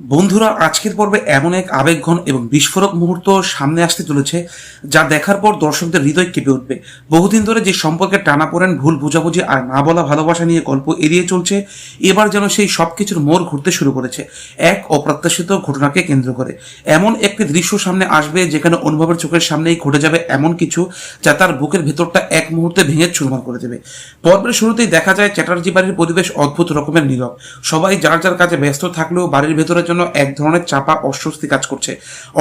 বন্ধুরা, আজকের পর্বে এমন এক আবেগঘন এবং বিস্ফোরক মুহূর্ত সামনে আসতে চলেছে যা দেখার পর দর্শকদের হৃদয় কেঁপে উঠবে। বহুদিন ধরে যে সম্পর্কে টানাপোড়েন, ভুল বোঝাবুঝি আর না বলা ভালোবাসা নিয়ে গল্প এড়িয়ে চলছে, এবার যেন সেই সব কিছুর মোড় ঘুরতে শুরু করেছে এক অপ্রত্যাশিত ঘটনাকে কেন্দ্র করে। এমন একটি দৃশ্য সামনে আসবে যেখানে অনুভবের চোখের সামনেই ঘটে যাবে এমন কিছু যা তার বুকের ভেতরটা এক মুহূর্তে ভেঙে চুরমার করে দেবে। পর্বের শুরুতেই দেখা যায় চ্যাটার্জি বাড়ির পরিবেশ অদ্ভুত রকমের নীরব। সবাই যার যার কাজে ব্যস্ত থাকলেও বাড়ির ভেতরের জন্য এক ধরনের চাপা অস্বস্তি কাজ করছে।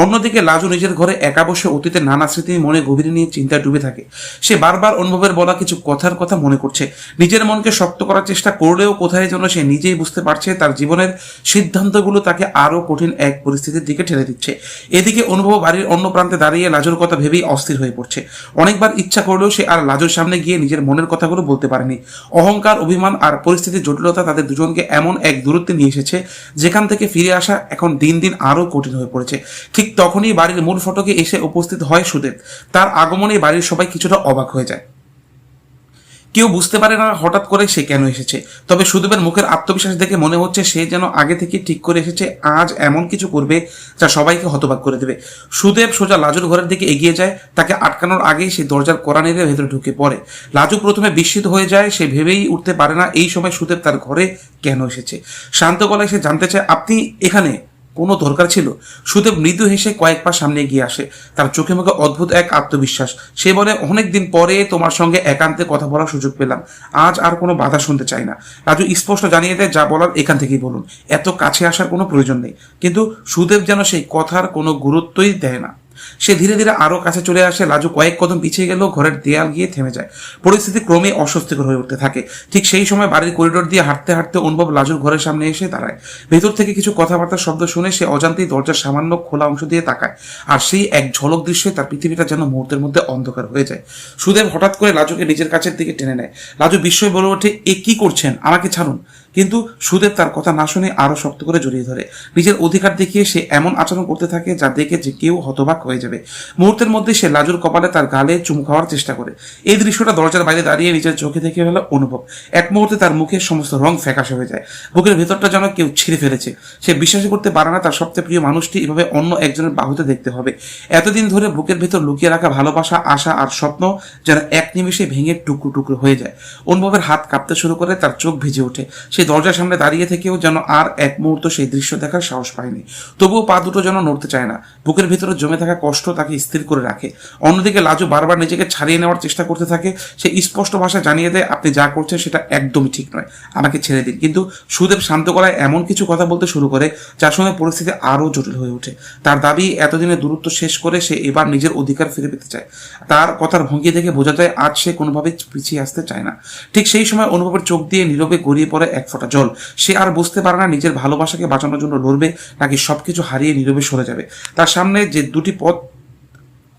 অন্যদিকে লাজু নিজের ঘরে একা বসে অতীতের নানা স্মৃতি মনে গভীরে নিয়ে চিন্তায় ডুবে থাকে। সে বারবার অনুভবের বলা কিছু কথার কথা মনে করছে, নিজের মনকে শক্ত করার চেষ্টা করলেও কোথায় যেন সে নিজেই বুঝতে পারছে তার জীবনের সিদ্ধান্তগুলো তাকে আরো কঠিন এক পরিস্থিতির দিকে ঠেলে দিচ্ছে। এদিকে অনুভব বাড়ির অন্য প্রান্তে দাঁড়িয়ে লাজুর কথা ভেবেই অস্থির হয়ে পড়ছে। অনেকবার ইচ্ছা করলেও সে আর লাজুর সামনে গিয়ে নিজের মনের কথাগুলো বলতে পারেনি। অহংকার, অভিমান আর পরিস্থিতির জটিলতা তাদের দুজনকে এমন এক দূরত্বে নিয়ে এসেছে যেখান থেকে ফিরে আসা এখন দিন দিন আরো কঠিন হয়ে পড়েছে। ঠিক তখনই বাড়ির মূল ফটকে এসে উপস্থিত হয় সুদেব। তার আগমনে বাড়ির সবাই কিছুটা অবাক হয়ে যায়। কেউ বুঝতে পারে না হঠাৎ করে সে কেন এসেছে, তবে সুদেবের মুখের আত্মবিশ্বাস দেখে মনে হচ্ছে সে যেন আগে থেকে ঠিক করে এসেছে আজ এমন কিছু করবে যা সবাইকে হতবাক করে দেবে। সুদেব সোজা লাজুর ঘরের দিকে এগিয়ে যায়। তাকে আটকানোর আগেই সে দরজার কড়া নেড়ে ভেতরে ঢুকে পড়ে। লাজু প্রথমে বিস্মিত হয়ে যায়, সে ভেবেই উঠতে পারে না এই সময় সুদেব তার ঘরে কেন এসেছে। শান্ত গলায় সে জানতে চায়, আপনি এখানে কোনো দরকার ছিল? সুদেব মৃদু হেসে কয়েক পা সামনে এগিয়ে আসে। তার চোখে মুখে অদ্ভুত এক আত্মবিশ্বাস। সে বলে, অনেকদিন পরে তোমার সঙ্গে একান্তে কথা বলার সুযোগ পেলাম, আজ আর কোনো বাধা শুনতে চাই না। রাজু স্পষ্ট জানিয়ে দেয়, যা বলার এখান থেকেই বলুন, এত কাছে আসার কোনো প্রয়োজন নেই। কিন্তু সুদেব যেন সেই কথার কোনো গুরুত্বই দেয় না। সে ধীরে ধীরে আরো কাছে চলে আসে। লাজু কয়েক কদম পিছিয়ে গেল, ঘরের দেয়াল গিয়ে থেমে যায়। পরিস্থিতি ক্রমে অস্বস্তিকর হয়ে উঠতে থাকে। ঠিক সেই সময় বাড়ির করিডোর দিয়ে হাঁটতে হাঁটতে অনুভব লাজুর ঘরের সামনে এসে দাঁড়ায়। ভেতর থেকে কিছু কথাবার্তার শব্দ শুনে সে অজান্তেই দরজার সামান্য খোলা অংশ দিয়ে তাকায়। আর সেই এক ঝলক দৃশ্যে তার পৃথিবীটা যেন মুহূর্তের মধ্যে অন্ধকার হয়ে যায়। সুদেব হঠাৎ করে লাজুকে নিজের কাছের দিকে টেনে নেয়। লাজু বিস্ময়ে বলে ওঠে, এ কি করছেন, আমাকে ছাড়ুন। কিন্তু সুদেব তার কথা না শুনে আরো শক্ত করে জড়িয়ে ধরে। নিজের অধিকার দেখিয়ে সে এমন আচরণ করতে থাকে যা দেখে যে কেউ হতবাক হয়ে যাবে। মুহূর্তের মধ্যে সে লাজুর কপালে তার গালে চুমু খাওয়ার চেষ্টা করে। এই দৃশ্যটা দরজার বাইরে দাঁড়িয়ে নিজের চোখে দেখে ফেলে অনুভব। এক মুহূর্তে তার মুখের সমস্ত রং ফ্যাকাশে হয়ে যায়। বুকের ভেতরটা যেন কেউ ছিঁড়ে ফেলেছে। সে বিশ্বাসই করতে পারে না তার সবচেয়ে প্রিয় মানুষটি এভাবে অন্য একজনের বাহুতে দেখতে হবে। এতদিন ধরে বুকের ভেতর লুকিয়ে রাখা ভালোবাসা, আশা আর স্বপ্ন যেন এক নিমিষে ভেঙে টুকরো টুকরো হয়ে যায়। অনুভবের হাত কাঁপতে শুরু করে, তার চোখ ভিজে ওঠে। সে দরজার সামনে দাঁড়িয়ে থেকেও যেন আর এক মুহূর্ত সেই দৃশ্য দেখার সাহস পায়নি। তবুও পা দুটো যেন নড়তে চায় না। বুকের ভেতরে জমে থাকা কষ্ট তাকে স্থির করে রাখে। অন্যদিকে লাজু বারবার নিজেকে ছাড়িয়ে নেওয়ার চেষ্টা করতে থাকে। সে স্পষ্ট ভাষায় জানিয়ে দেয়, আপনি যা করছেন সেটা একদমই ঠিক নয়, আমাকে ছেড়ে দিন। কিন্তু সুদেব শান্ত গলায় এমন কিছু কথা বলতে শুরু করে যার সঙ্গে পরিস্থিতি আরো জটিল হয়ে ওঠে। তার দাবি, এতদিনের দূরত্ব শেষ করে সে এবার নিজের অধিকার ফিরে পেতে চায়। তার কথার ভঙ্গি দেখে বোঝা যায় আজ সে কোনোভাবে পিছিয়ে আসতে চায় না। ঠিক সেই সময় অনুভবের চোখ দিয়ে নীরবে গড়িয়ে পড়ে এক ফোঁটা জল। সে আর বুঝতে পারে না নিজের ভালোবাসাকে বাঁচানোর জন্য লড়বে নাকি সবকিছু হারিয়ে নীরবে সরে যাবে। তার সামনে যে দুটি পথ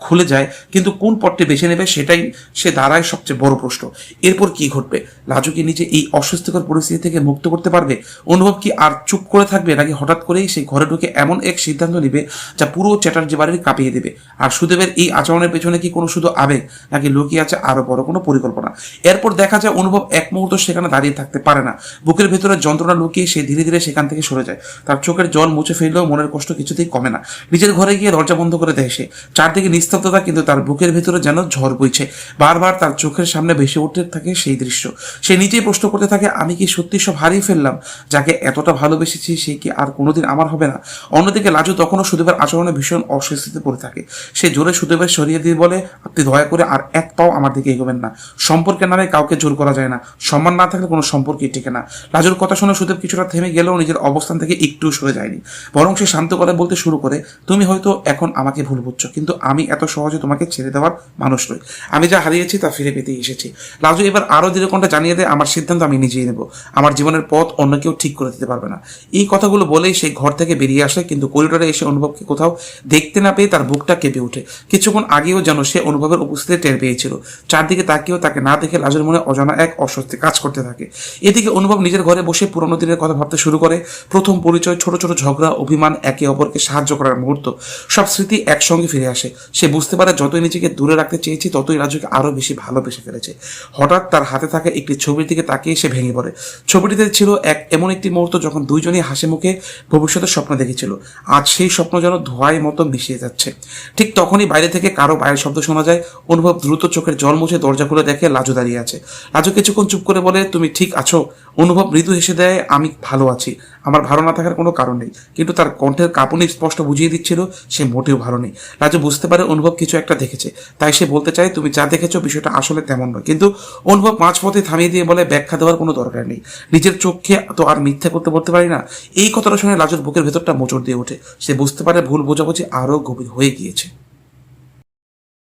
খুলে যায়, কিন্তু কোন পথটি বেছে নেবে সেটাই সে দাঁড়ায় সবচেয়ে বড় প্রশ্ন। এরপর কি ঘটবে? লাজু কি নিজে এই অস্বস্তিকর পরিস্থিতি থেকে মুক্ত করতে পারবে? অনুভব কি আর চুপ করে থাকবে, নাকি হঠাৎ করেই সেই ঘরে ঢুকে এমন এক সিদ্ধান্ত নেবে যা পুরো চ্যাটার্জি বাড়ির কাঁপিয়ে দেবে? আর সুদেবের এই আচরণের পেছনে কি কোনো শুধু আবেগ, নাকি লুকিয়ে আছে আরো বড় কোনো পরিকল্পনা? এরপর দেখা যায় অনুভব এক মুহূর্ত সেখানে দাঁড়িয়ে থাকতে পারে না। বুকের ভেতরে যন্ত্রণা লুকিয়ে সে ধীরে ধীরে সেখান থেকে সরে যায়। তার চোখের জল মুছে ফেললেও মনের কষ্ট কিছুতেই কমে না। নিজের ঘরে গিয়ে দরজা বন্ধ করে দেয় সে। চারদিকে নিস্তব্ধতা, কিন্তু তার বুকের ভেতরে যেন ঝড় বইছে। বারবার তার চোখের সামনে ভেসে উঠতে থাকে সেই দৃশ্য। সে নিজেই প্রশ্ন করতে থাকে, আমি কি সত্যি সব হারিয়ে ফেললাম? যাকে এতটা ভালোবেসেছি সে কি আর কোনোদিন আমার হবে না? অন্যদিকে লাজু তখনও সুদেবের আচরণে ভীষণ অস্বস্তিতে পড়ে থাকে। সে জোরে সুদেবের সরিয়ে দিয়ে বলে, আপনি দয়া করে আর এক পাও আমার দিকে এগোবেন না। সম্পর্কের নামে কাউকে জোর করা যায় না। সম্মান না থাকলে কোনো সম্পর্কই টিকে না। লাজুর কথা শুনে সুদেব কিছুটা থেমে গেলেও নিজের অবস্থান থেকে একটু সরে যায়নি। বরং সে শান্ত করে বলতে শুরু করে, তুমি হয়তো এখন আমাকে ভুল বুঝছো, কিন্তু আমি এত সহজে তোমাকে ছেড়ে দেওয়ার মানুষ নই। আমি যা হারিয়েছি তা ফিরে পেতেই এসেছি। লাজু এবার আরো দৃঢ়কণ্ঠে জানিয়ে দেয়, আমার সিদ্ধান্ত আমি নিজেই নেব। আমার জীবনের পথ অন্য কেউ ঠিক করে দিতে পারবে না। এই কথাগুলো বলেই সেই ঘর থেকে বেরিয়ে আসে, কিন্তু করিডোরে এসে অনুভবকে কোথাও দেখতে না পেয়ে তার বুকটা কেঁপে ওঠে। কিছুক্ষণ আগেও যেন সে অনুভবের উপস্থিতি টের পেয়েছিল। চারদিকে তাকিয়েও তাকে না দেখে লাজুর মনে অজানা এক অস্বস্তি কাজ করতে থাকে। এদিকে অনুভব নিজের ঘরে বসে পুরনো দিনের কথা ভাবতে শুরু করে। প্রথম পরিচয়, ছোট ছোট ঝগড়া, অভিমান, একে অপরকে সাহায্য করার মুহূর্ত, সব স্মৃতি একসঙ্গে ফিরে আসে। সে বুঝতে পারে যতই নিজেকে দূরে রাখতে চেয়েছি ততই রাজুকে আরো বেশি ভালোবেসে ফেলেছে। হঠাৎ তার হাতে থাকা একটি ছবির দিকে তাকিয়ে সে ভেঙে পড়ে। ছবিটিতে ছিল এমন একটি মুহূর্ত যখন দুইজনই হাসি মুখে ভবিষ্যতের স্বপ্ন দেখেছিল। আজ সেই স্বপ্ন যেন ধোঁয়ায় মতো মিশিয়ে যাচ্ছে। ঠিক তখনই বাইরে থেকে কারো পায়ের শব্দ শোনা যায়। অনুভব দ্রুত চোখের জল মুছে দরজা খুলে দেখে লাজু দাঁড়িয়ে আছে। লাজু কিছুক্ষণ চুপ করে বলে, তুমি ঠিক আছো? অনুভব মৃদু হেসে দেয়, আমি ভালো আছি, আমার ভালো না থাকার কোনো কারণ নেই। কিন্তু তার কণ্ঠের কাঁপুনি স্পষ্ট বুঝিয়ে দিচ্ছিল সে মোটেও ভালো নেই। রাজু বুঝতে পারে অনুভব কিছু একটা দেখেছে, তাই সে বলতে চায়, তুমি যা দেখেছো বিষয়টা আসলে তেমন নয়। কিন্তু অনুভব মাঝপথে থামিয়ে দিয়ে বলে, ব্যাখ্যা দেওয়ার কোনো দরকার নেই, নিজের চোখে তো আর মিথ্যা করতে বলতে পারি না। এই কথাটা শুনে লাজুর বুকের ভেতরটা মোচড় দিয়ে ওঠে। সে বুঝতে পারে ভুল বোঝাবুঝি আরো গভীর হয়ে গিয়েছে।